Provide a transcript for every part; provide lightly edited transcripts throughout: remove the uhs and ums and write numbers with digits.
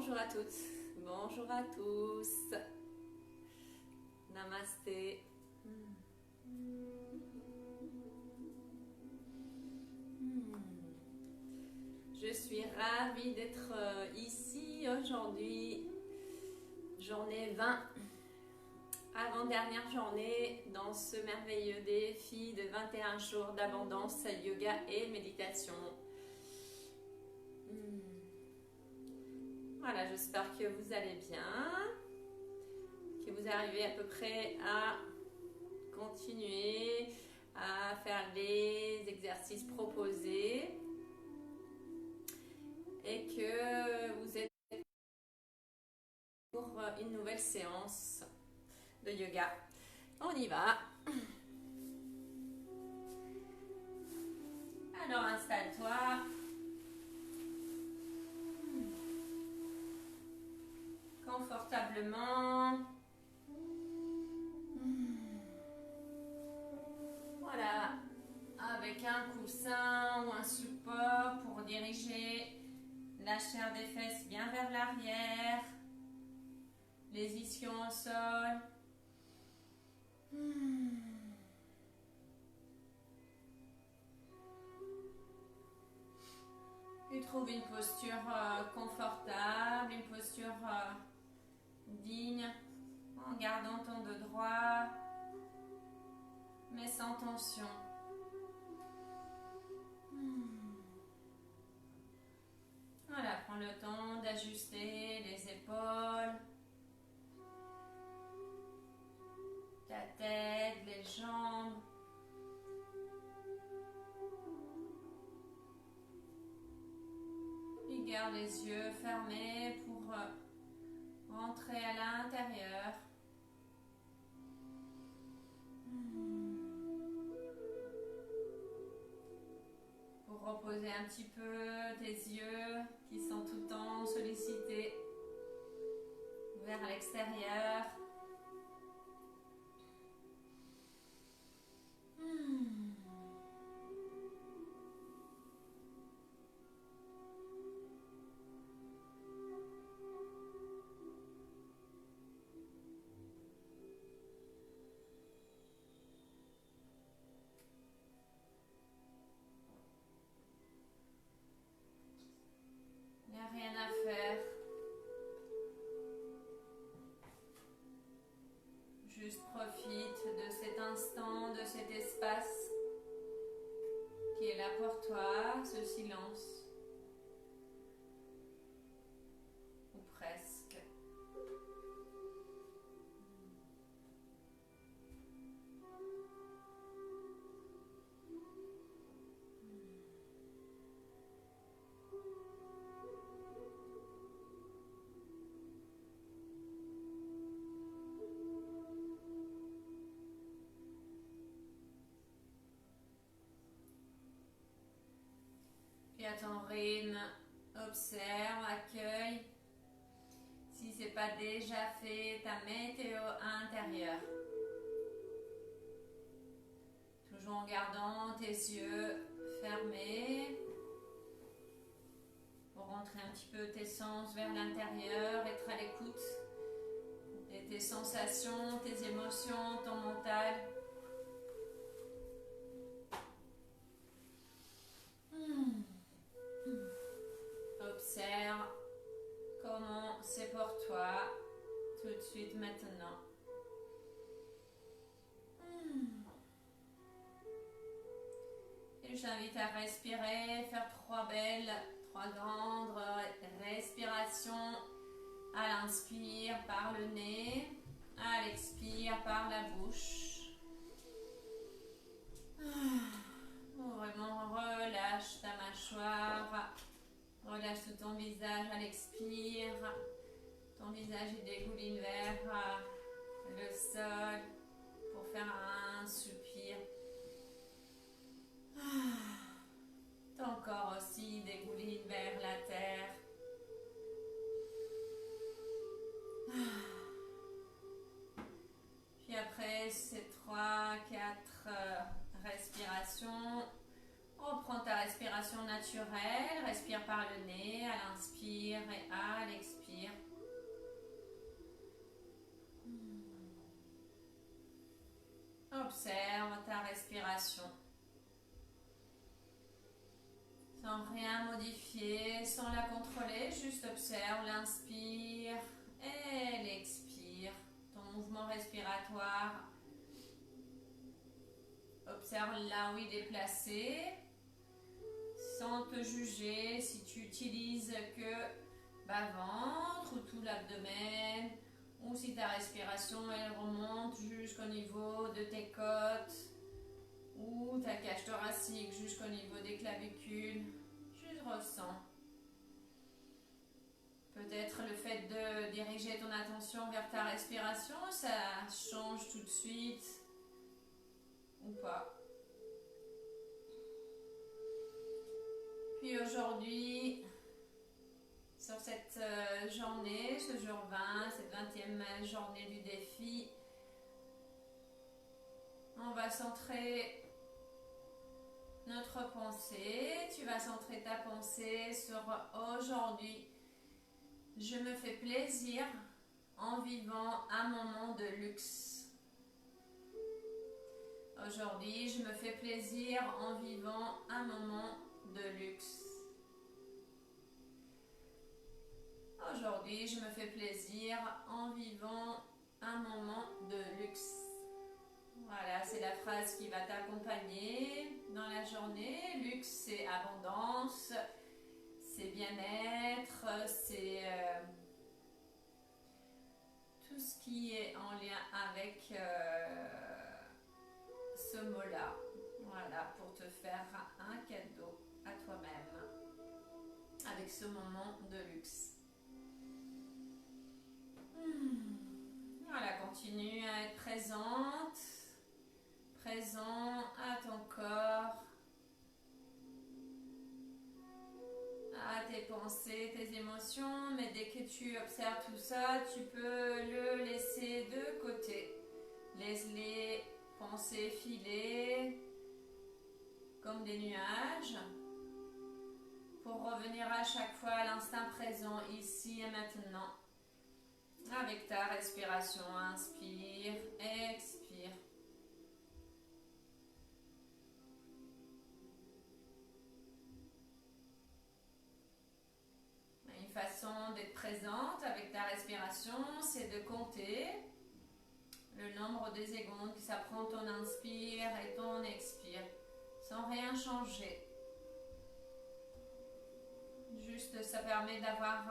Bonjour à toutes, bonjour à tous. Namasté. Je suis ravie d'être ici aujourd'hui, journée 20, avant-dernière journée dans ce merveilleux défi de 21 jours d'abondance, yoga et méditation. Voilà, j'espère que vous allez bien, que vous arrivez à peu près à continuer à faire les exercices proposés et que vous êtes pour une nouvelle séance de yoga. On y va. Alors installe-toi. Confortablement. Voilà, avec un coussin ou un support pour diriger la chair des fesses bien vers l'arrière, les ischions au sol. Et trouve une posture confortable, une posture digne, en gardant ton dos droit, mais sans tension. Voilà, prends le temps d'ajuster les épaules, ta tête, les jambes. Et garde les yeux fermés pour rentrer à l'intérieur. Pour reposer un petit peu tes yeux qui sont tout le temps sollicités vers l'extérieur. Il n'y a rien à faire. Juste profite de cet instant, de cet espace qui est là pour toi, ce silence. Ou presque. Puis à ton rythme, observe, accueille. Si ce n'est pas déjà fait, ta météo intérieure. Toujours en gardant tes yeux fermés. Pour rentrer un petit peu tes sens vers l'intérieur, être à l'écoute de tes sensations, tes émotions, ton mental. Observe comment c'est pour toi tout de suite maintenant. Et j'invite à respirer, faire trois grandes respirations. À l'inspire par le nez, à l'expire par la bouche. Vraiment relâche ta mâchoire, relâche tout ton visage à l'expire. Ton visage il dégouline vers le sol pour faire un soupir. Ton corps aussi dégouline vers la terre. Puis après ces 3-4 respirations, reprends ta respiration respiration naturelle. Respire par le nez à l'inspire et à l'expire. Observe ta respiration. Sans rien modifier, sans la contrôler, juste observe l'inspire et l'expire. Ton mouvement respiratoire. Observe là où il est placé, sans te juger si tu utilises que bas-ventre ou tout l'abdomen, ou si ta respiration elle remonte jusqu'au niveau de tes côtes, ou ta cage thoracique jusqu'au niveau des clavicules. Juste ressens. Peut-être le fait de diriger ton attention vers ta respiration, ça change tout de suite ou pas. Puis aujourd'hui, sur cette journée, ce jour 20, cette 20e journée du défi, on va centrer notre pensée. Tu vas centrer ta pensée sur aujourd'hui. Je me fais plaisir en vivant un moment de luxe. Aujourd'hui, je me fais plaisir en vivant un moment de luxe. Aujourd'hui, je me fais plaisir en vivant un moment de luxe. Voilà, c'est la phrase qui va t'accompagner dans la journée. Luxe, c'est abondance, c'est bien-être, c'est tout ce qui est en lien avec ce mot-là. Voilà, pour te faire un cadeau à toi-même avec ce moment de luxe. Voilà, continue à être présente, présent à ton corps, à tes pensées, tes émotions, mais dès que tu observes tout ça, tu peux le laisser de côté. Laisse-les penser filer comme des nuages pour revenir à chaque fois à l'instant présent, ici et maintenant, avec ta respiration. Inspire, expire. Une façon d'être présente avec ta respiration, c'est de compter le nombre de secondes que ça prend ton inspire et ton expire, sans rien changer. Juste, ça permet d'avoir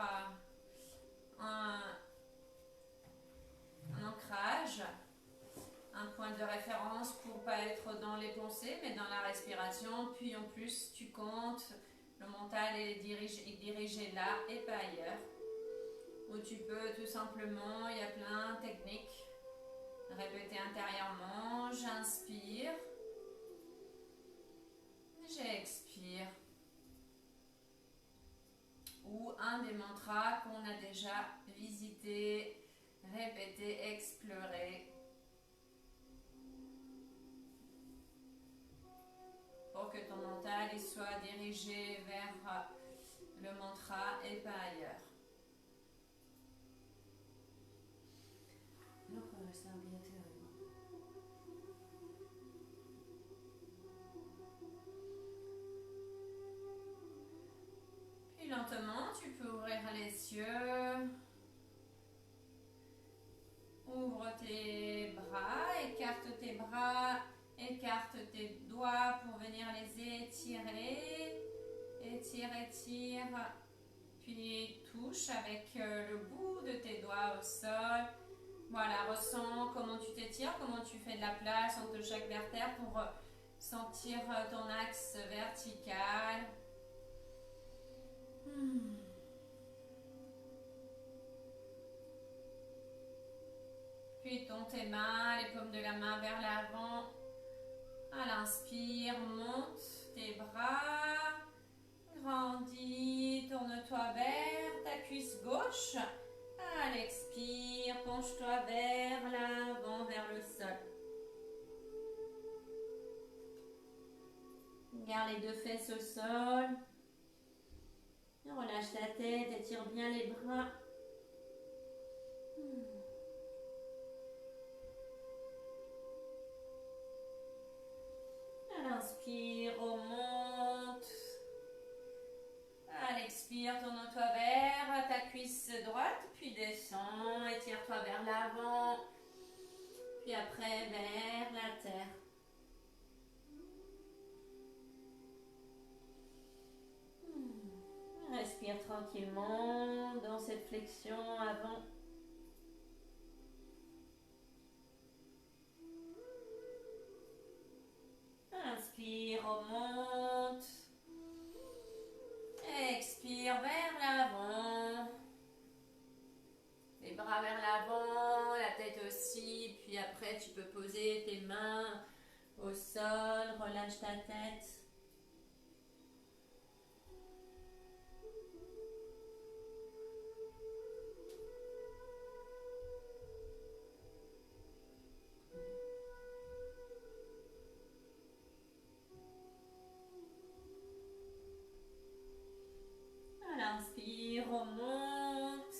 un ancrage, un point de référence pour pas être dans les pensées, mais dans la respiration. Puis en plus, tu comptes, le mental est dirigé là et pas ailleurs. Ou tu peux tout simplement, il y a plein de techniques, répéter intérieurement, j'inspire, j'expire. Ou un des mantras qu'on a déjà visité, répété, exploré, pour que ton mental il soit dirigé vers le mantra et pas ailleurs. Puis lentement, tu peux ouvrir les yeux. Ouvre tes bras, écarte tes bras, écarte tes doigts pour venir les étirer. Étire, étire. Puis touche avec le bout de tes doigts au sol. Voilà, ressens comment tu t'étires, comment tu fais de la place entre chaque vertèbre pour sentir ton axe vertical. Puis tends tes mains, les paumes de la main vers l'avant. À l'inspire, monte tes bras. Grandis, tourne-toi vers ta cuisse gauche. À l'expire, penche-toi vers l'avant, vers le sol. Garde les deux fesses au sol. Et relâche la tête, étire bien les bras. À l'inspire, remonte. À l'expire, tourne-toi vers ta cuisse droite, puis descends, étire-toi vers l'avant, puis après vers la terre. Respire tranquillement dans cette flexion avant. Inspire, remonte. Expire vers l'avant. Les bras vers l'avant, la tête aussi. Puis après, tu peux poser tes mains au sol. Relâche ta tête. Inspire, remonte.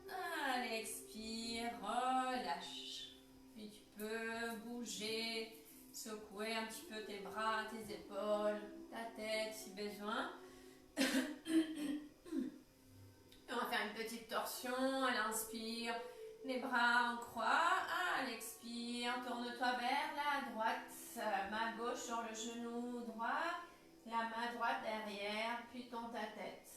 À l'expire, relâche. Puis tu peux bouger, secouer un petit peu tes bras, tes épaules, ta tête si besoin. On va faire une petite torsion. À l'inspire, les bras en croix. À l'expire, tourne-toi vers la droite. Main gauche sur le genou droit. La main droite derrière, puis tourne ta tête.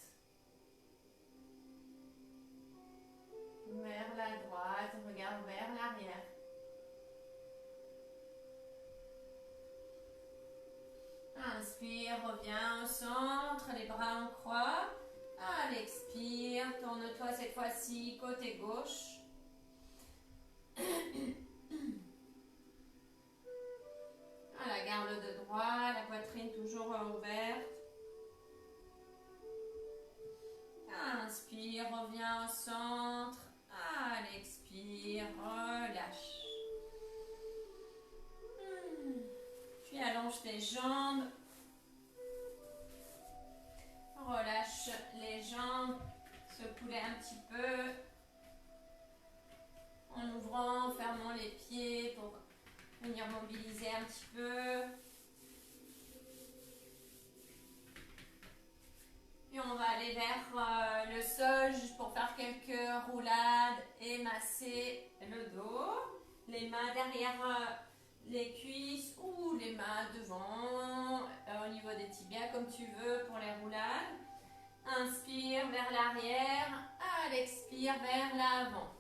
Vers la droite, regarde vers l'arrière. Inspire, reviens au centre, les bras en croix. À l'expire, tourne-toi cette fois-ci côté gauche. À la garde de droit, la poitrine toujours ouverte. Inspire, reviens au centre. À l'expire, relâche. Puis allonge tes jambes. Relâche les jambes. Secouez un petit peu. En ouvrant, fermant les pieds pour venir mobiliser un petit peu. Puis on va aller vers le sol juste pour faire quelques roulades et masser le dos. Les mains derrière les cuisses ou les mains devant au niveau des tibias comme tu veux pour les roulades. Inspire vers l'arrière, à l'expire vers l'avant.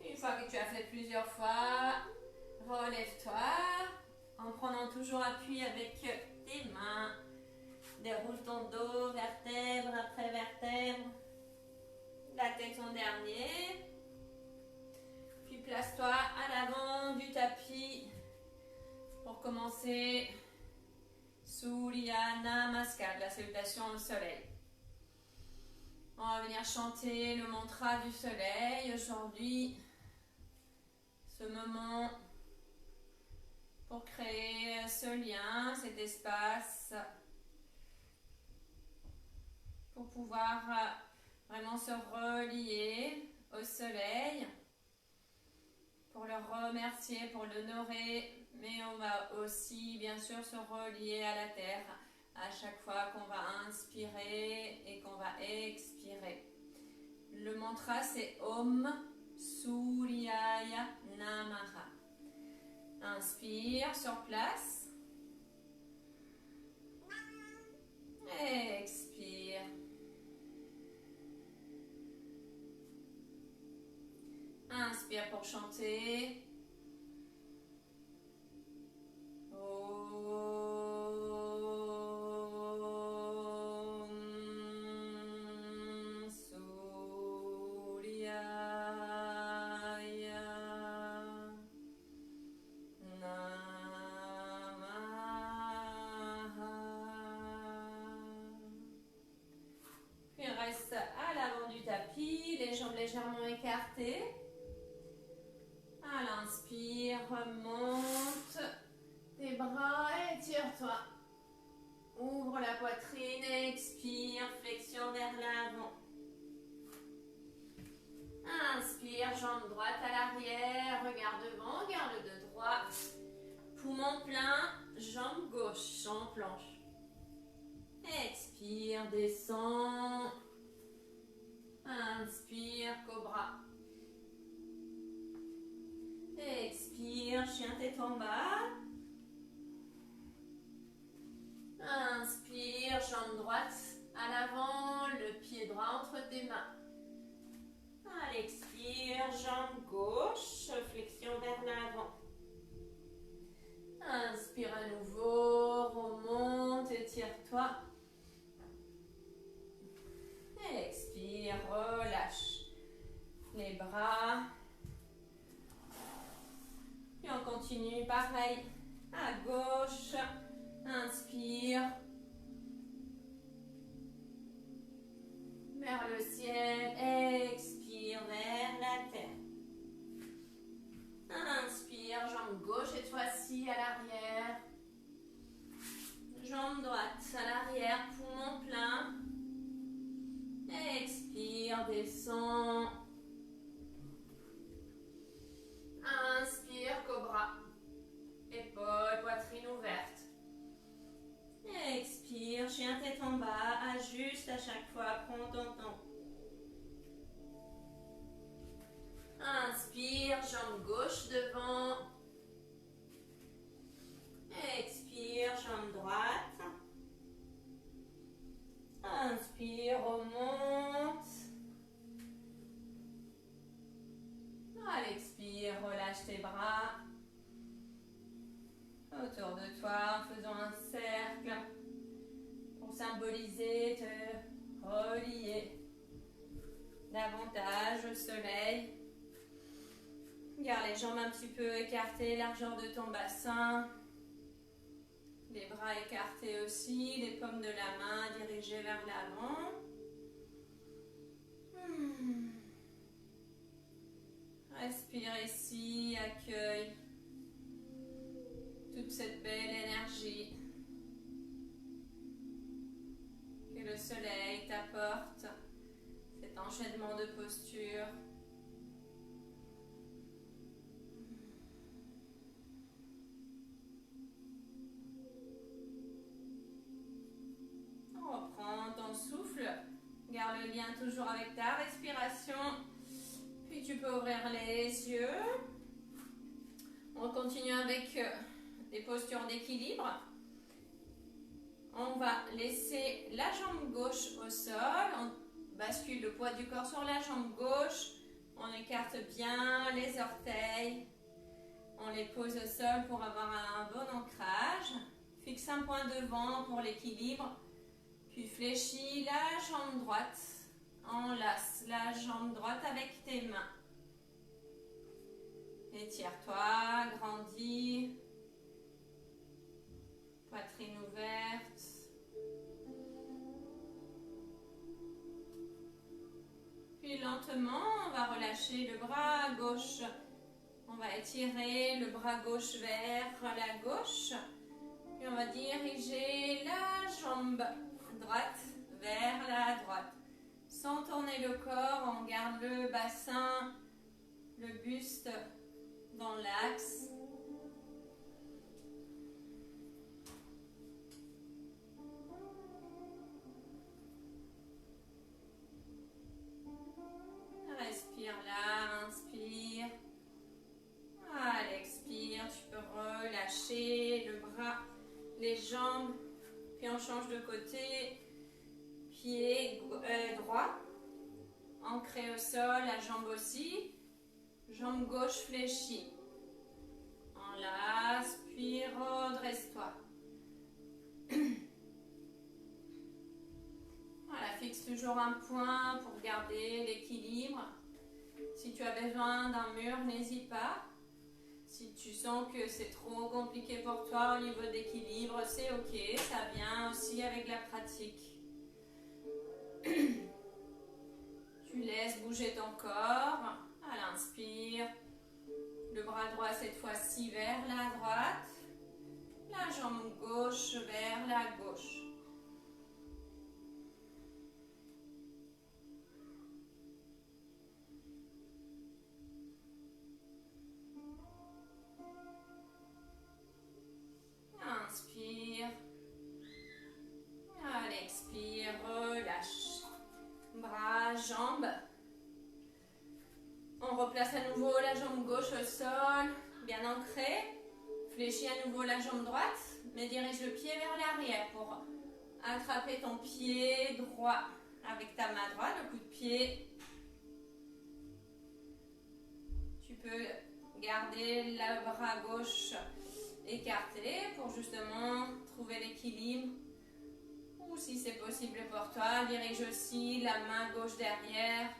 Une fois que tu as fait plusieurs fois, relève-toi en prenant toujours appui avec tes mains. Déroule ton dos, vertèbre après vertèbre. La tête en dernier. Puis place-toi à l'avant du tapis pour commencer Surya Namaskar, la salutation au soleil. On va venir chanter le mantra du soleil aujourd'hui. Ce moment pour créer ce lien, cet espace, pour pouvoir vraiment se relier au soleil, pour le remercier, pour l'honorer, mais on va aussi bien sûr se relier à la terre à chaque fois qu'on va inspirer et qu'on va expirer. Le mantra c'est Om Suryaya Namaha. Inspire sur place. Expire. Inspire pour chanter. Om Suryaya remonte tes bras, étire-toi. Ouvre la poitrine, expire, flexion vers l'avant. Inspire, jambe droite à l'arrière, regarde devant, garde le dos droit. Poumon plein, jambe gauche en planche. Expire, descend. Inspire, cobra. Expire, chien tête en bas. Inspire, jambe droite à l'avant, le pied droit entre tes mains. Allez, expire, jambe gauche, flexion vers l'avant. Inspire à nouveau, remonte, étire-toi. Expire, relâche les bras. Puis on continue pareil, à gauche. Inspire. Vers le ciel, expire vers la terre. Inspire, jambe gauche cette fois-ci à l'arrière. Jambe droite à l'arrière, poumon plein. Expire, descend. Inspire, cobra. Épaules, poitrine ouverte. Expire, chien tête en bas, ajuste à chaque fois, prends ton temps. Inspire, jambe gauche devant. Expire, jambe droite. Inspire, remonte. Allez, expire, relâche tes bras. Autour de toi, en faisant un cercle pour symboliser, te relier davantage au soleil. Garde les jambes un petit peu écartées, largeur de ton bassin. Les bras écartés aussi, les paumes de la main dirigées vers l'avant. Respire ici, accueille toute cette belle énergie que le soleil t'apporte, cet enchaînement de postures. On reprend ton souffle, garde le lien toujours avec ta respiration, puis tu peux ouvrir les yeux. On continue avec des postures d'équilibre. On va laisser la jambe gauche au sol. On bascule le poids du corps sur la jambe gauche. On écarte bien les orteils. On les pose au sol pour avoir un bon ancrage. Fixe un point devant pour l'équilibre. Puis fléchis la jambe droite. Enlace la jambe droite avec tes mains. Étire-toi, grandis. Poitrine ouverte. Puis lentement, on va relâcher le bras gauche. On va étirer le bras gauche vers la gauche. Puis on va diriger la jambe droite vers la droite. Sans tourner le corps, on garde le bassin, le buste dans l'axe. Respire là, inspire. Allez, expire, tu peux relâcher le bras, les jambes, puis on change de côté. Pied droit, ancré au sol, la jambe aussi. Jambe gauche fléchie. Enlace, puis redresse-toi. Voilà, fixe toujours un point pour garder l'équilibre. Si tu as besoin d'un mur, n'hésite pas. Si tu sens que c'est trop compliqué pour toi au niveau d'équilibre, c'est ok, ça vient aussi avec la pratique. Tu laisses bouger ton corps à l'inspire. Le bras droit cette fois-ci aussi vers la droite. La jambe gauche vers la gauche. Inspire. Allez, expire, relâche. Bras, jambes. On replace à nouveau la jambe gauche au sol, bien ancrée. Fléchis à nouveau la jambe droite, mais dirige le pied vers l'arrière pour attraper ton pied droit avec ta main droite, le coup de pied. Tu peux garder le bras gauche écarté pour justement trouver l'équilibre. Ou si c'est possible pour toi, dirige aussi la main gauche derrière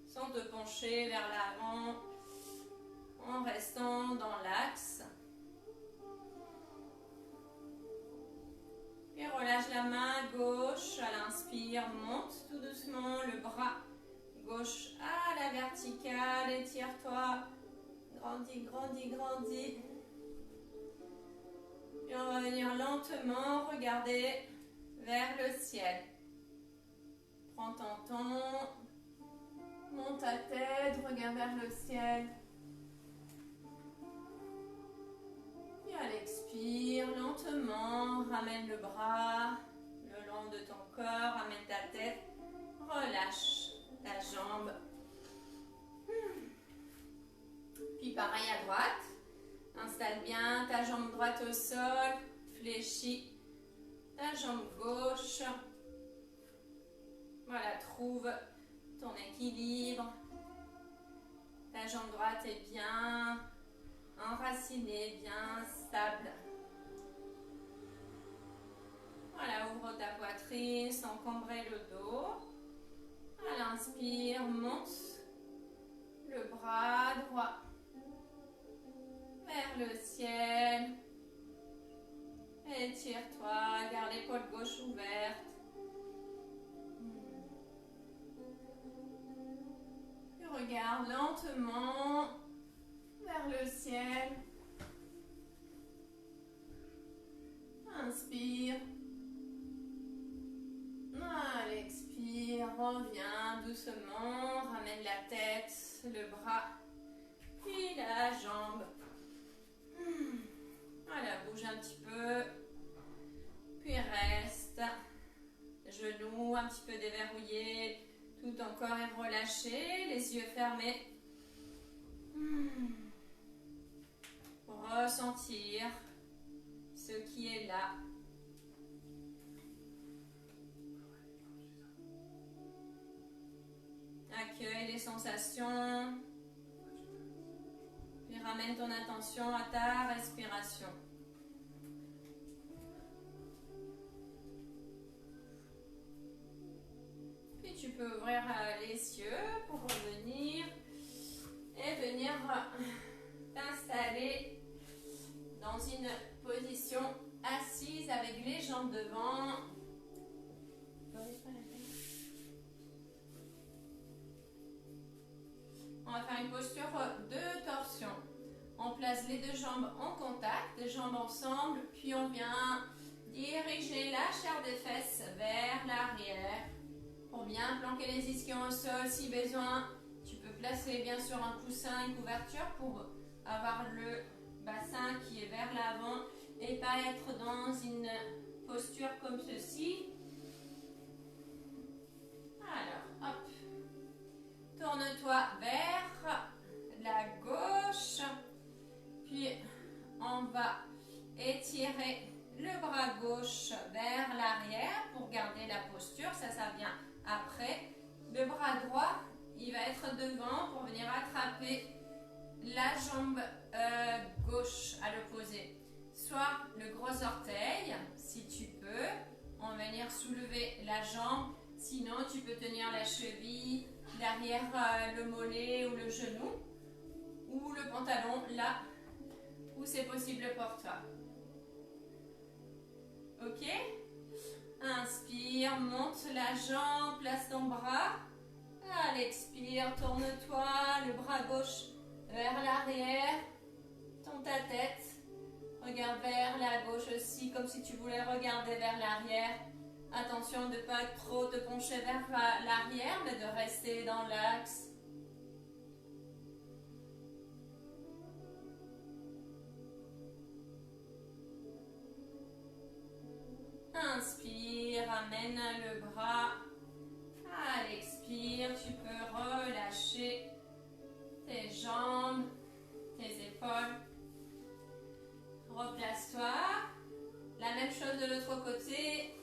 sans te pencher vers l'avant en restant dans l'axe. Et relâche la main gauche à l'inspire, monte tout doucement le bras gauche à la verticale, étire-toi, grandis, grandis, grandis. Et on va venir lentement regarder vers le ciel. Prends ton temps, monte ta tête, regarde vers le ciel. Et à l'expire, lentement, ramène le bras le long de ton corps, ramène ta tête, relâche ta jambe. Puis pareil à droite, installe bien ta jambe droite au sol, fléchis ta jambe gauche. Voilà, trouve ton équilibre. Ta jambe droite est bien enracinée, bien stable. Voilà, ouvre ta poitrine sans cambrer le dos. À l'inspire, monte le bras droit vers le ciel. Étire-toi, garde l'épaule gauche ouverte. Et regarde lentement vers le ciel. Inspire. Allez, expire. Reviens doucement. Ramène la tête, le bras, puis la jambe. Voilà, bouge un petit peu. Puis reste. Genoux un petit peu déverrouillés. Tout ton corps est relâché. Les yeux fermés. Pour ressentir ce qui est là. Accueille les sensations. Puis ramène ton attention à ta respiration. Puis tu peux ouvrir les yeux pour revenir et venir t'installer dans une position assise avec les jambes devant. On va faire une posture de torsion. On place les deux jambes en contact, les jambes ensemble, puis on vient diriger la chair des fesses vers l'arrière pour bien planquer les ischions au sol. Si besoin, tu peux placer bien sûr un coussin, une couverture pour avoir le bassin qui est vers l'avant et pas être dans une posture comme ceci. Alors, hop. Tourne-toi vers la gauche. Puis, on va étirer le bras gauche vers l'arrière pour garder la posture. Ça vient après. Le bras droit, il va être devant pour venir attraper la jambe gauche à l'opposé. Soit le gros orteil, si tu peux. On va venir soulever la jambe. Sinon, tu peux tenir la cheville, derrière le mollet ou le genou. Ou le pantalon, là où c'est possible pour toi. Ok? Inspire, monte la jambe, place ton bras. À l'expire, tourne-toi, le bras gauche vers l'arrière. Ton Monte ta tête. Regarde vers la gauche aussi, comme si tu voulais regarder vers l'arrière. Attention de ne pas trop te pencher vers l'arrière, mais de rester dans l'axe. Inspire, amène le bras. À l'expire, tu peux relâcher tes jambes, tes épaules. Replace-toi. La même chose de l'autre côté.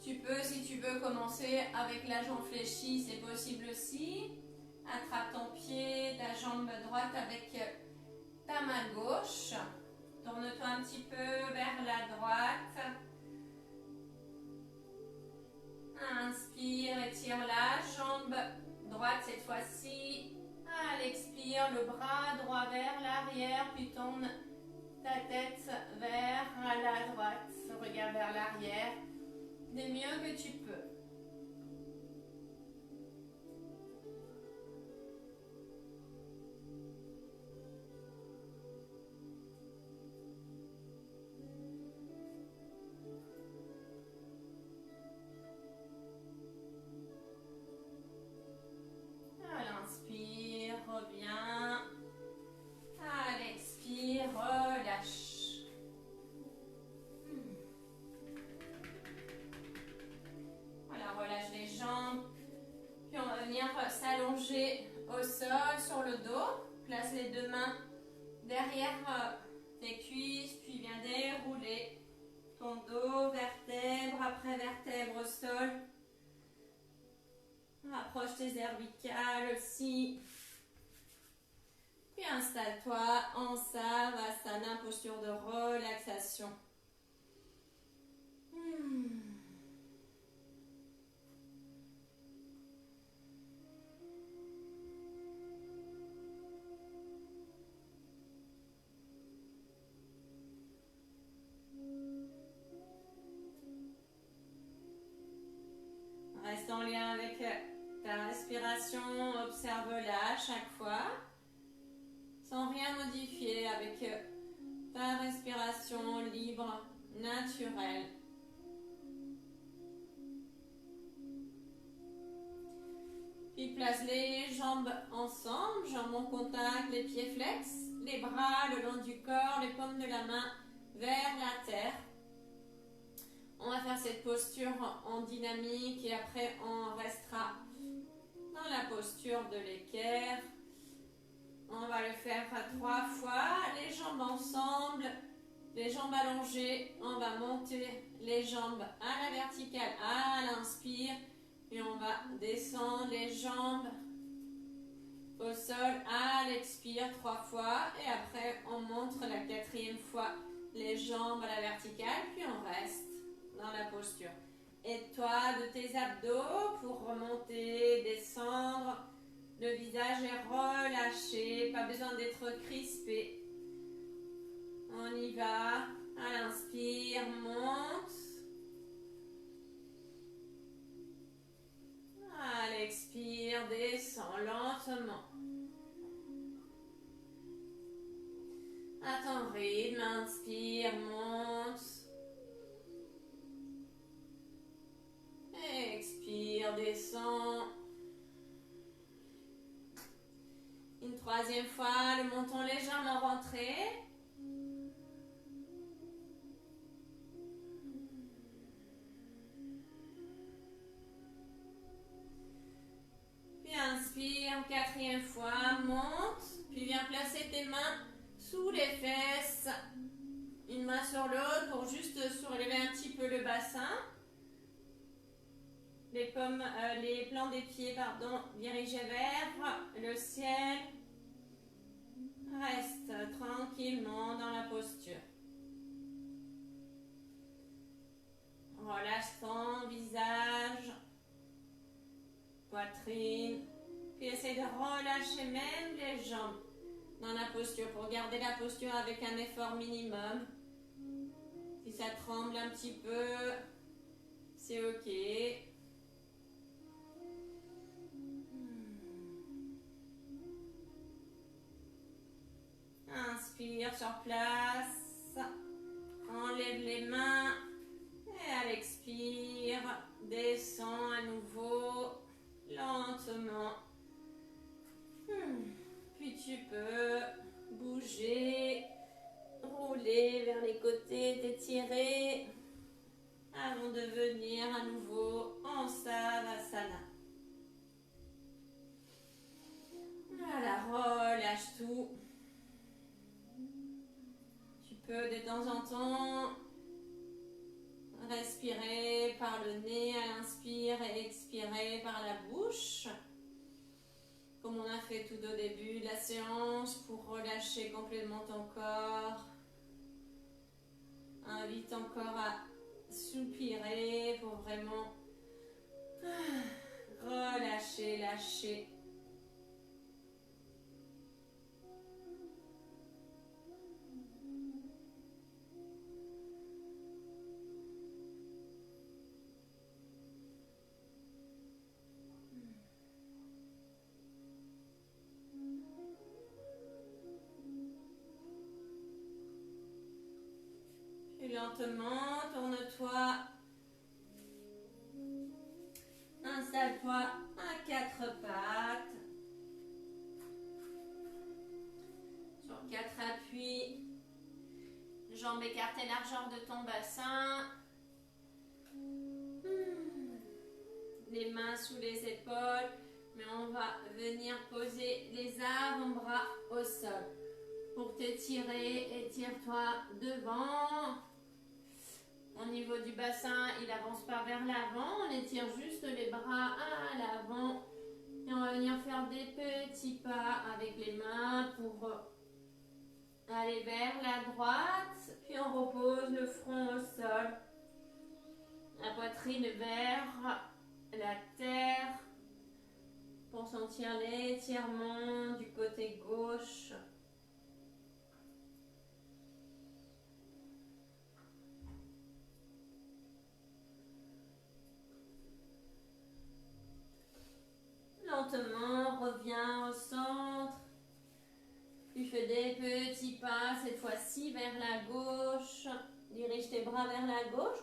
Tu peux, si tu veux, commencer avec la jambe fléchie, c'est possible aussi. Attrape ton pied, ta jambe droite avec ta main gauche. Tourne-toi un petit peu vers la droite. Inspire, étire la jambe droite cette fois-ci. À l'expire, le bras droit vers l'arrière, puis tourne ta tête vers la droite. Regarde vers l'arrière, du mieux que tu peux. À l'inspire, reviens. À l'expire, relâche. Voilà, relâche les jambes. Puis on va venir s'allonger au sol, sur le dos. Place les deux mains derrière tes cuisses, puis viens dérouler ton dos, vertèbre après vertèbre au sol. Rapproche tes cervicales aussi. Puis installe-toi en Savasana, posture de relaxation. Reste en lien avec ta respiration, observe-la à chaque fois, sans rien modifier, avec ta respiration libre, naturelle. Puis place les jambes ensemble, jambes en contact, les pieds flex, les bras le long du corps, les paumes de la main vers la terre. On va faire cette posture en dynamique et après on restera dans la posture de l'équerre. On va le faire 3 fois, les jambes ensemble, les jambes allongées. On va monter les jambes à la verticale à l'inspire et on va descendre les jambes au sol à l'expire 3 fois et après on monte la 4e fois les jambes à la verticale puis on reste dans la posture. Aide-toi de tes abdos pour remonter, descendre. Le visage est relâché, pas besoin d'être crispé. On y va. À l'inspire, monte. À l'expire, descend lentement. À ton rythme, inspire, monte. Expire, descend. Une 3e fois, le menton légèrement rentré. Puis inspire, 4e fois, monte. Puis viens placer tes mains sous les fesses. Une main sur l'autre pour juste soulever un petit peu le bassin. Les plans des pieds, dirigés vers le ciel. Reste tranquillement dans la posture. Relâche ton visage, poitrine. Puis essaie de relâcher même les jambes dans la posture pour garder la posture avec un effort minimum. Si ça tremble un petit peu, c'est ok. Inspire. l'inspire sur place, enlève les mains et à l'expire, descends à nouveau lentement. Puis tu peux bouger, rouler vers les côtés, t'étirer avant de venir à nouveau en Savasana. Voilà, relâche tout. Tu peux de temps en temps respirer par le nez à l'inspire et expirer par la bouche. Comme on a fait tout au début de la séance pour relâcher complètement ton corps. Invite encore à soupirer pour vraiment relâcher, lâcher. Puis lentement, tourne-toi. Installe-toi à quatre pattes. Sur quatre appuis. Jambes écartées, largeur de ton bassin. Les mains sous les épaules. Mais on va venir poser les avant-bras au sol. Pour t'étirer, étire-toi devant. Au niveau du bassin, il avance pas vers l'avant. On étire juste les bras à l'avant. Et on va venir faire des petits pas avec les mains pour aller vers la droite. Puis on repose le front au sol. La poitrine vers la terre. Pour sentir l'étirement du côté gauche. Lentement, reviens au centre. Tu fais des petits pas, cette fois-ci vers la gauche. Dirige tes bras vers la gauche.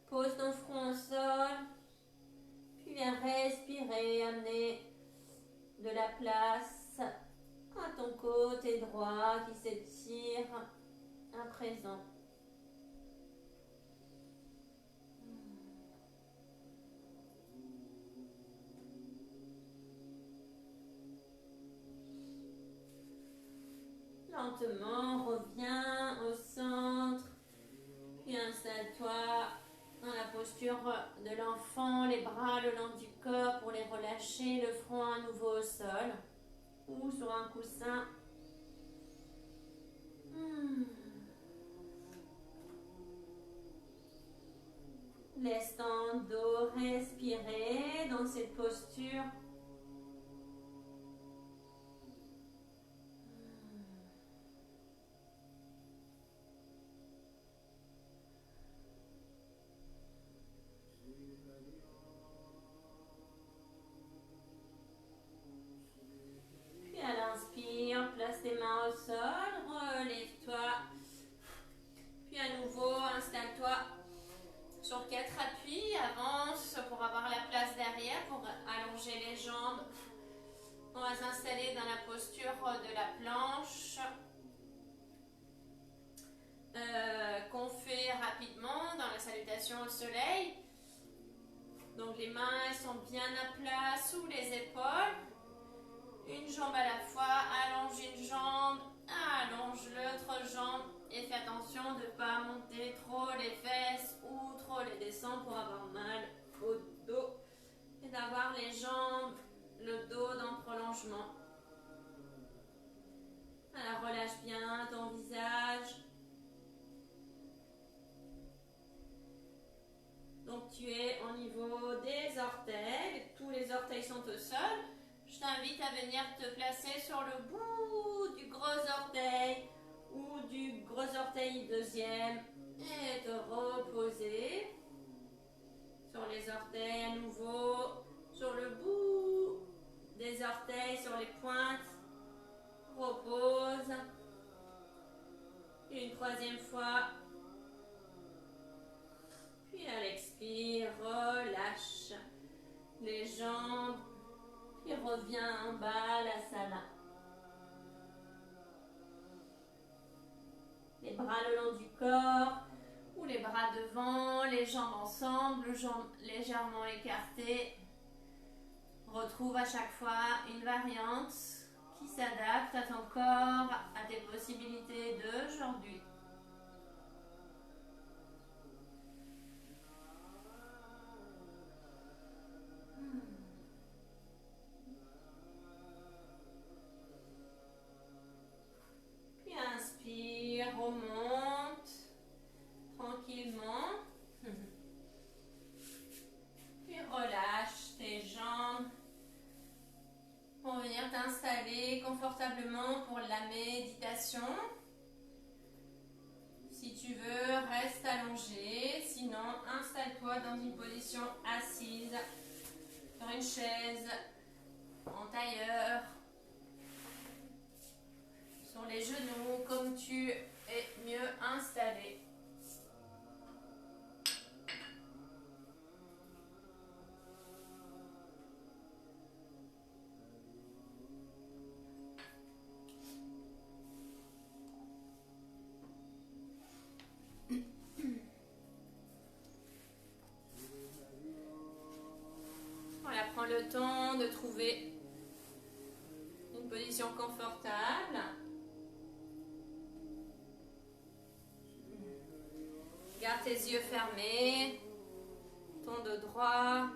Pose ton front au sol. Puis viens respirer, amener de la place à ton côté droit qui s'étire à présent. Lentement, reviens au centre, puis installe-toi dans la posture de l'enfant, les bras le long du corps pour les relâcher, le front à nouveau au sol ou sur un coussin. Laisse ton dos respirer dans cette posture. Place tes mains au sol, relève-toi, puis à nouveau installe-toi sur quatre appuis, avance pour avoir la place derrière, pour allonger les jambes. On va s'installer dans la posture de la planche qu'on fait rapidement dans la salutation au soleil. Donc les mains sont bien à plat sous les épaules. Une jambe à la fois, allonge une jambe, allonge l'autre jambe et fais attention de ne pas monter trop les fesses ou trop les descendre pour avoir mal au dos et d'avoir les jambes, le dos dans le prolongement. Alors relâche bien ton visage. Donc tu es au niveau des orteils, tous les orteils sont au sol. Je t'invite à venir te placer sur le bout du gros orteil ou du gros orteil deuxième et te reposer sur les orteils à nouveau, sur le bout des orteils, sur les pointes. Repose troisième fois. Puis à l'expire, relâche les jambes. Puis reviens en bas, la Balasana. Les bras le long du corps ou les bras devant, les jambes ensemble, jambes légèrement écartées. Retrouve à chaque fois une variante qui s'adapte à ton corps, à tes possibilités d'aujourd'hui. Puis inspire, remonte tranquillement. Puis relâche tes jambes pour venir t'installer confortablement pour la méditation. Si tu veux, reste allongé. Sinon, installe-toi dans une position assise sur une chaise, en tailleur, sur les genoux, comme tu es mieux installé. Voilà, prends le temps de trouver une position confortable. Garde tes yeux fermés, ton dos droit.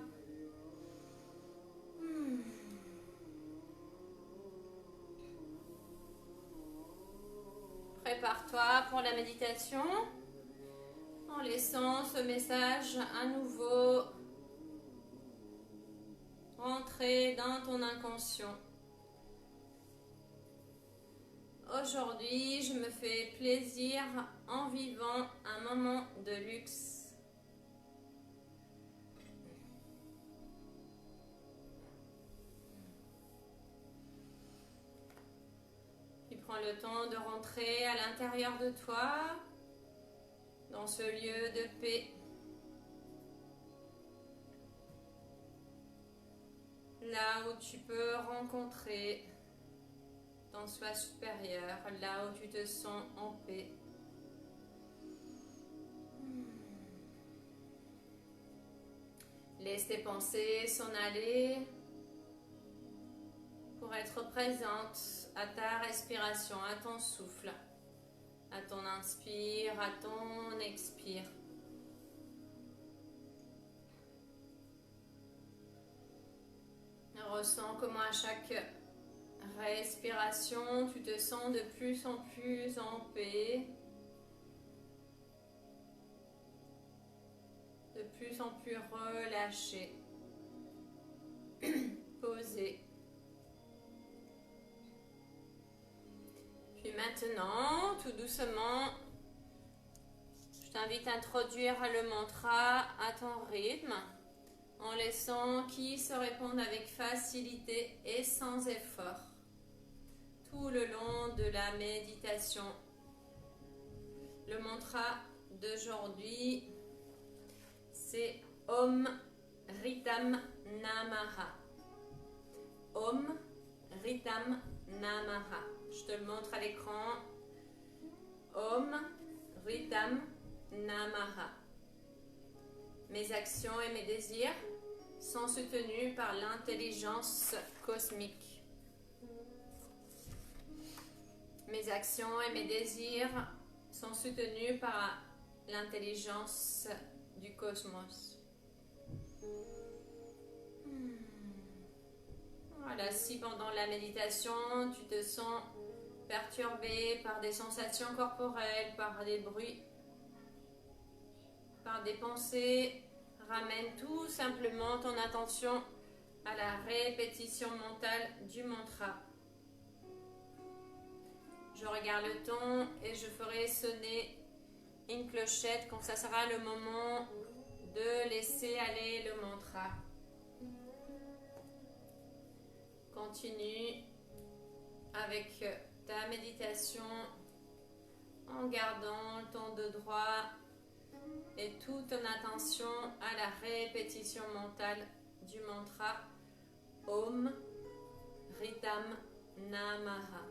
Prépare-toi pour la méditation en laissant ce message à nouveau rentrer dans ton inconscient. Aujourd'hui, je me fais plaisir en vivant un moment de luxe. Puis prends le temps de rentrer à l'intérieur de toi, dans ce lieu de paix. Là où tu peux rencontrer ton soi supérieur, là où tu te sens en paix. Laisse tes pensées s'en aller pour être présente à ta respiration, à ton souffle, à ton inspire, à ton expire. Ressens comment à chaque respiration, tu te sens de plus en plus en paix, de plus en plus relâché, posé. Puis maintenant, tout doucement, je t'invite à introduire le mantra à ton rythme, en laissant qu'il se réponde avec facilité et sans effort tout le long de la méditation. Le mantra d'aujourd'hui, c'est Om Ritam Namaha. Om Ritam Namaha. Je te le montre à l'écran. Om Ritam Namaha. Mes actions et mes désirs sont soutenus par l'intelligence cosmique. Mes actions et mes désirs sont soutenus par l'intelligence du cosmos. Voilà, si pendant la méditation tu te sens perturbé par des sensations corporelles, par des bruits, par des pensées, ramène tout simplement ton attention à la répétition mentale du mantra. Je regarde le temps et je ferai sonner une clochette quand ça sera le moment de laisser aller le mantra. Continue avec ta méditation en gardant ton dos droit et toute ton attention à la répétition mentale du mantra Om Ritam Namaha.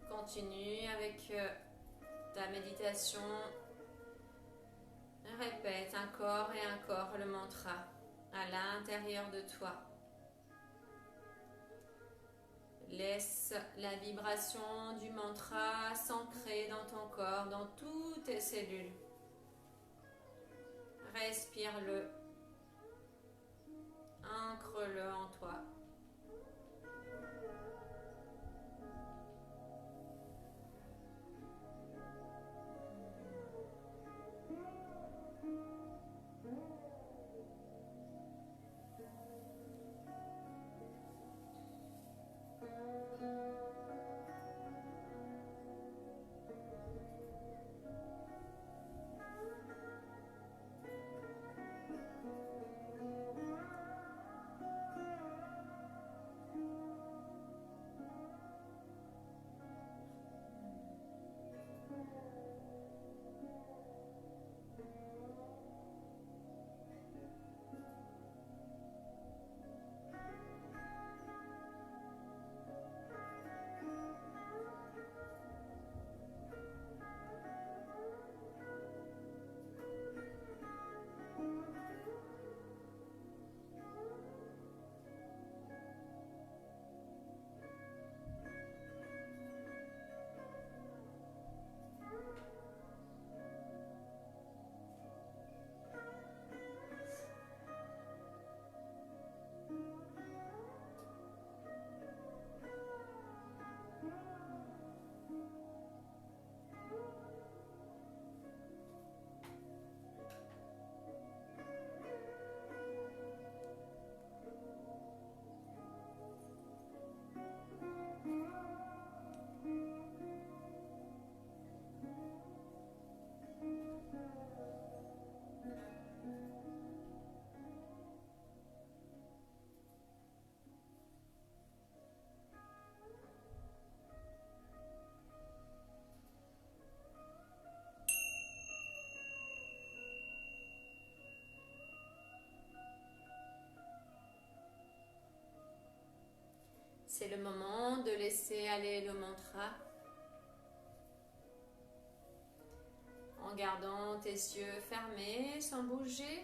Continue avec ta méditation. Répète encore et encore le mantra à l'intérieur de toi. Laisse la vibration du mantra s'ancrer dans ton corps, dans toutes tes cellules. Respire-le. Ancre-le en toi. C'est le moment de laisser aller le mantra en gardant tes yeux fermés sans bouger.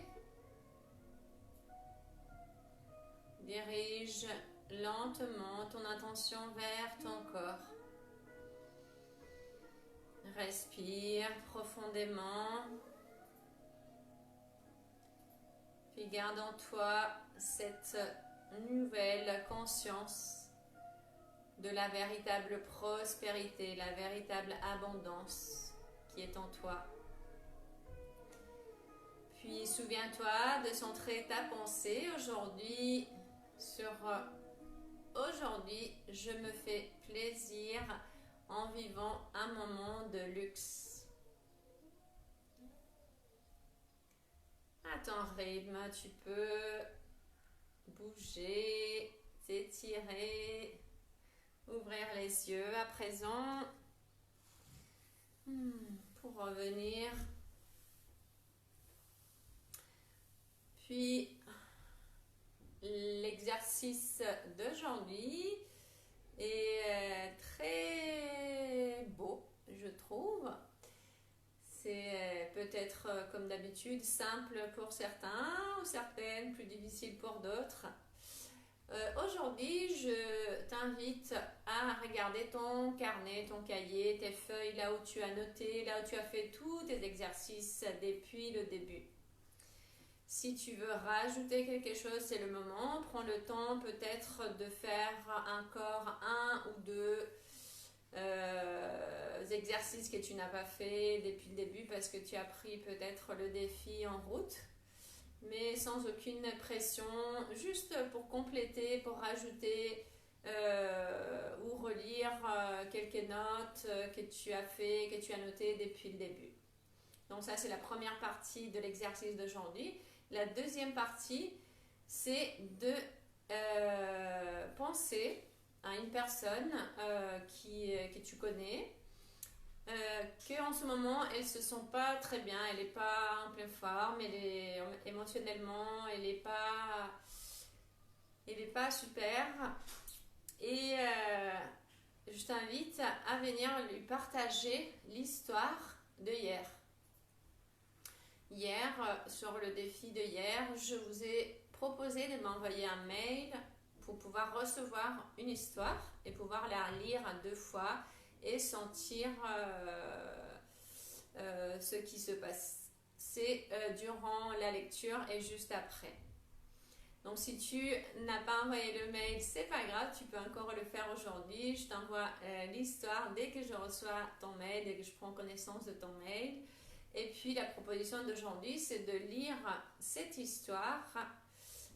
Dirige lentement ton attention vers ton corps. Respire profondément. Puis garde en toi cette nouvelle conscience de la véritable prospérité, la véritable abondance qui est en toi. Puis souviens-toi de centrer ta pensée aujourd'hui sur aujourd'hui, je me fais plaisir en vivant un moment de luxe. À ton rythme, tu peux bouger, t'étirer, ouvrir les yeux à présent pour revenir. Puis l'exercice d'aujourd'hui est très beau, je trouve. C'est peut-être comme d'habitude simple pour certains ou certaines, plus difficile pour d'autres. Aujourd'hui, je t'invite à regarder ton carnet, ton cahier, tes feuilles, là où tu as noté, là où tu as fait tous tes exercices depuis le début. Si tu veux rajouter quelque chose, c'est le moment. Prends le temps peut-être de faire encore un ou deux exercices que tu n'as pas fait depuis le début parce que tu as pris peut-être le défi en route. Mais sans aucune pression, juste pour compléter, pour rajouter ou relire quelques notes que tu as fait, que tu as notées depuis le début. Donc ça, c'est la première partie de l'exercice d'aujourd'hui. La deuxième partie, c'est de penser à une personne que tu connais, qu'en ce moment, elle ne se sent pas très bien, elle n'est pas en pleine forme, émotionnellement, elle n'est pas super. Et je t'invite à venir lui partager l'histoire de hier. Hier, sur le défi de hier, je vous ai proposé de m'envoyer un mail pour pouvoir recevoir une histoire et pouvoir la lire 2 fois et sentir ce qui se passe. C'est durant la lecture et juste après. Donc si tu n'as pas envoyé le mail, c'est pas grave, tu peux encore le faire aujourd'hui. Je t'envoie l'histoire dès que je reçois ton mail, dès que je prends connaissance de ton mail. Et puis la proposition d'aujourd'hui, c'est de lire cette histoire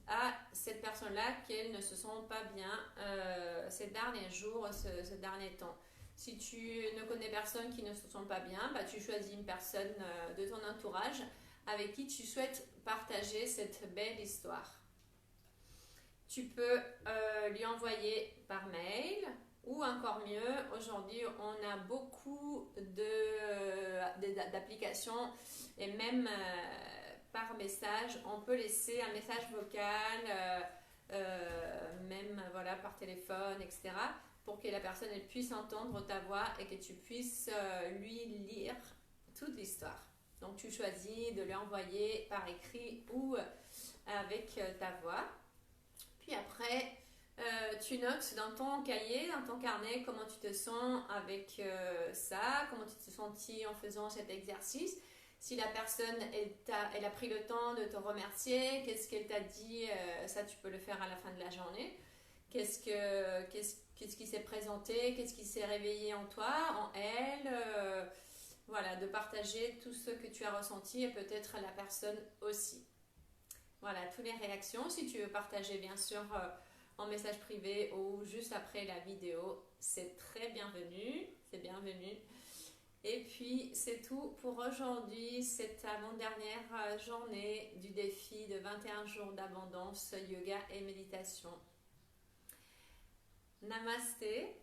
à cette personne-là qu'elle ne se sent pas bien ces derniers jours, ce dernier temps. Si tu ne connais personne qui ne se sent pas bien, tu choisis une personne de ton entourage avec qui tu souhaites partager cette belle histoire. Tu peux lui envoyer par mail ou encore mieux, aujourd'hui on a beaucoup d'applications et même par message, on peut laisser un message vocal, même voilà, par téléphone, etc. pour que la personne elle puisse entendre ta voix et que tu puisses lui lire toute l'histoire. Donc tu choisis de lui envoyer par écrit ou avec ta voix. Puis après, tu notes dans ton cahier, dans ton carnet, comment tu te sens avec ça, comment tu te sentis en faisant cet exercice. Si la personne, elle a pris le temps de te remercier, qu'est-ce qu'elle t'a dit, ça tu peux le faire à la fin de la journée. Qu'est-ce qui s'est présenté, qu'est-ce qui s'est réveillé en toi, en elle. Voilà, de partager tout ce que tu as ressenti et peut-être la personne aussi. Voilà, toutes les réactions. Si tu veux partager, bien sûr, en message privé ou juste après la vidéo, c'est très bienvenu. C'est bienvenu. Et puis, c'est tout pour aujourd'hui. C'est avant-dernière journée du défi de 21 jours d'abondance, yoga et méditation. Namasté.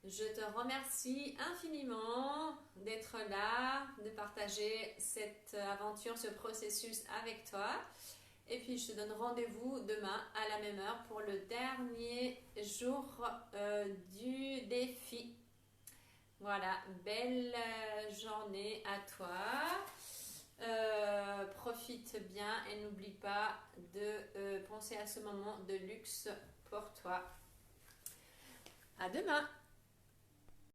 Je te remercie infiniment d'être là, de partager cette aventure, ce processus avec toi. Et puis, je te donne rendez-vous demain à la même heure pour le dernier jour jour du défi. Voilà, belle journée à toi. Profite bien et n'oublie pas de penser à ce moment de luxe pour toi. À demain!